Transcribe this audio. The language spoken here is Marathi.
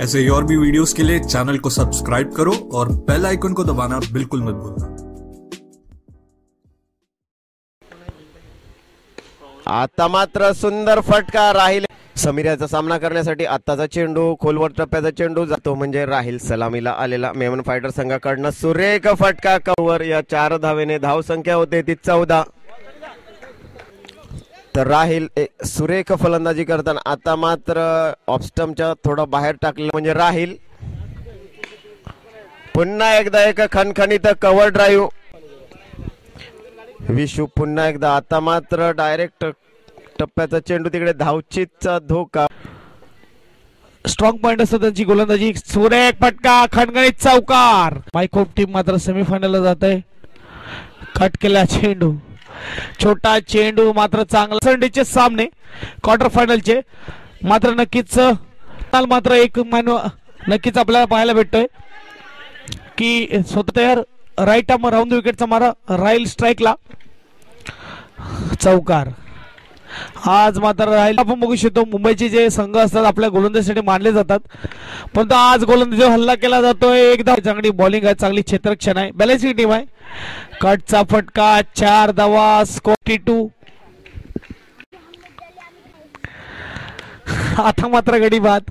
ऐसे ही और भी वीडियोस के लिए चैनल को सब्सक्राइब करो और बेल आइकन को दबाना बिल्कुल मत भूलना। आता मात्र सुंदर फटका राहील समीराचा सामना करण्यासाठी आत्ताचा चेंडू खोलवर टप्प्याचा चेंडू जातो म्हणजे राहील सलामीला आलेला मेमन फायटर संघाकडनं सुरेख फटका कव्हर या 4 धावेने धाव संख्या होते ती 14। तर राहील सुरेख फलंदाजी करताना आता मात्र ऑफस्टम्पच्या थोडा बाहेर टाकलेला म्हणजे राहील पुन्हा एकदा एक खणखणीत कव्हर ड्राईव्ह विशू पुन्हा एकदा आता मात्र डायरेक्ट टप्प्याचा चेंडू तिकडे धावचीचा धोका स्ट्रॉंग पॉइंट असतो त्यांची गोलंदाजी सुरेख फटका खणखणीत चौकार मायकोप टीम मात्र सेमीफायनलला जात आहे। कट केला चेंडू छोटा चेंडू मात्र चांगला संडेचे सामने क्वार्टर फायनलचे मात्र नक्कीच मात्र एक नक्कीच आपल्याला पाहायला भेटतोय की स्वतः तयार राईट आर्म राऊंड विकेटचा मारा राहील स्ट्राईकला चौकार। आज मात्र राहील आपण बघू शकतो मुंबईचे जे संघ असतात आपल्या गोलंदाजीसाठी मानले जातात परंतु आज गोलंदाजीवर हल्ला केला जातोय एकदा चांगली बॉलिंग आहे चांगली क्षेत्ररक्षण आहे बॅलन्सिंग टीम आहे। कटचा फटका 4 धावा स्कोर 42। आता मात्र गडी बाद